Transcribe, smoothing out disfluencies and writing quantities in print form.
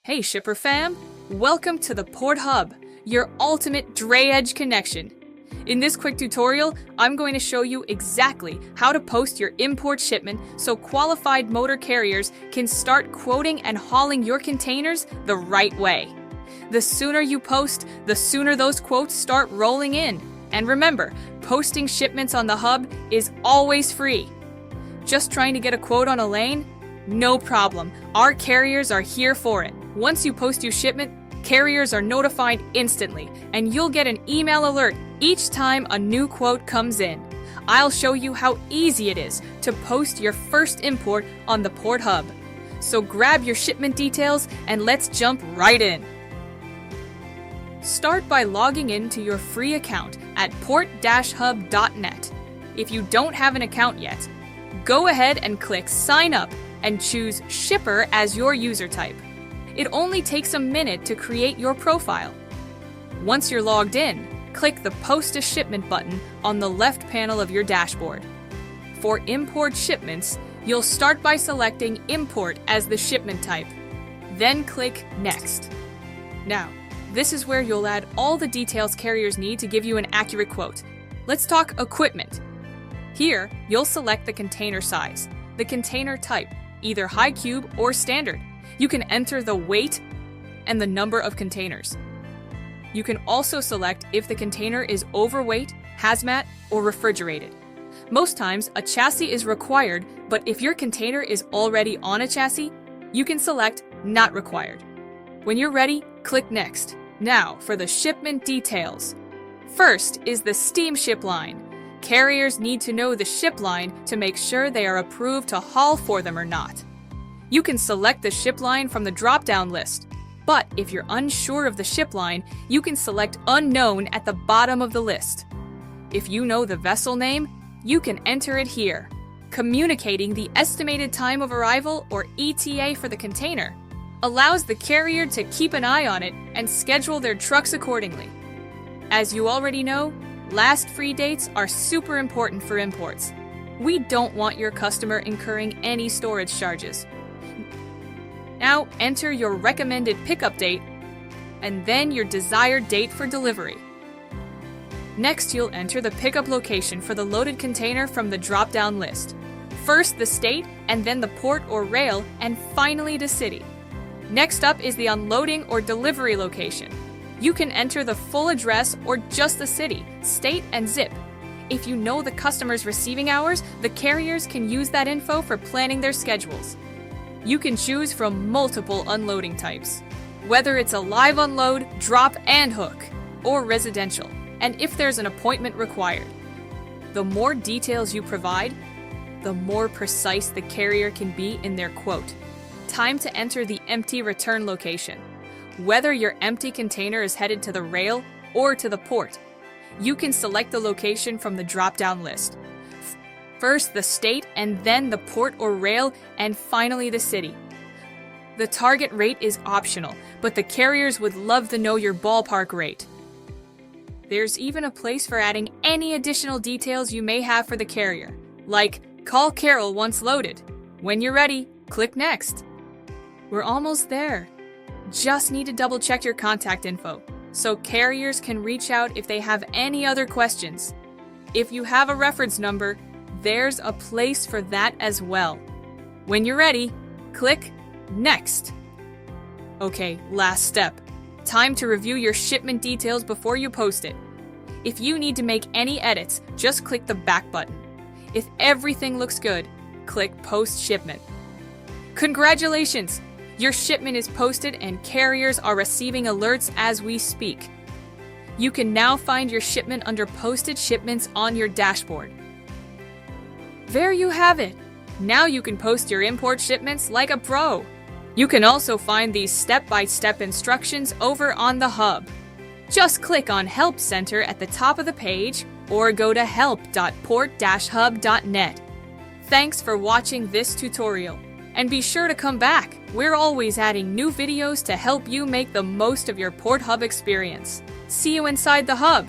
Hey shipper fam! Welcome to the Port Hub, your ultimate Drayage connection. In this quick tutorial, I'm going to show you exactly how to post your import shipment so qualified motor carriers can start quoting and hauling your containers the right way. The sooner you post, the sooner those quotes start rolling in. And remember, posting shipments on the hub is always free. Just trying to get a quote on a lane? No problem. Our carriers are here for it. Once you post your shipment, carriers are notified instantly, and you'll get an email alert each time a new quote comes in. I'll show you how easy it is to post your first import on the Port Hub. So grab your shipment details and let's jump right in. Start by logging into your free account at port-hub.net. If you don't have an account yet, go ahead and click Sign Up and choose Shipper as your user type. It only takes a minute to create your profile. Once you're logged in, click the Post a Shipment button on the left panel of your dashboard. For import shipments, you'll start by selecting Import as the shipment type. Then click Next. Now, this is where you'll add all the details carriers need to give you an accurate quote. Let's talk equipment. Here, you'll select the container size, the container type, either high cube or standard. You can enter the weight and the number of containers. You can also select if the container is overweight, hazmat, or refrigerated. Most times, a chassis is required, but if your container is already on a chassis, you can select Not Required. When you're ready, click Next. Now, for the shipment details. First is the steamship line. Carriers need to know the ship line to make sure they are approved to haul for them or not. You can select the ship line from the drop-down list, but if you're unsure of the ship line, you can select Unknown at the bottom of the list. If you know the vessel name, you can enter it here. Communicating the estimated time of arrival, or ETA, for the container allows the carrier to keep an eye on it and schedule their trucks accordingly. As you already know, last free dates are super important for imports. We don't want your customer incurring any storage charges. Now enter your recommended pickup date and then your desired date for delivery. Next, you'll enter the pickup location for the loaded container from the drop-down list. First the state, and then the port or rail, and finally the city. Next up is the unloading or delivery location. You can enter the full address or just the city, state, and zip. If you know the customer's receiving hours, the carriers can use that info for planning their schedules. You can choose from multiple unloading types, whether it's a live unload, drop and hook, or residential, and if there's an appointment required. The more details you provide, the more precise the carrier can be in their quote. Time to enter the empty return location. Whether your empty container is headed to the rail or to the port, you can select the location from the drop-down list. First the state, and then the port or rail, and finally the city. The target rate is optional, but the carriers would love to know your ballpark rate. There's even a place for adding any additional details you may have for the carrier, like call Carol once loaded. When you're ready, click Next. We're almost there. Just need to double check your contact info, so carriers can reach out if they have any other questions. If you have a reference number, there's a place for that as well. When you're ready, click Next. Okay, last step. Time to review your shipment details before you post it. If you need to make any edits, just click the back button. If everything looks good, click Post Shipment. Congratulations! Your shipment is posted and carriers are receiving alerts as we speak. You can now find your shipment under Posted Shipments on your dashboard. There you have it! Now you can post your import shipments like a pro! You can also find these step-by-step instructions over on the hub. Just click on Help Center at the top of the page or go to help.port-hub.net. Thanks for watching this tutorial, and be sure to come back. We're always adding new videos to help you make the most of your Port Hub experience. See you inside the hub!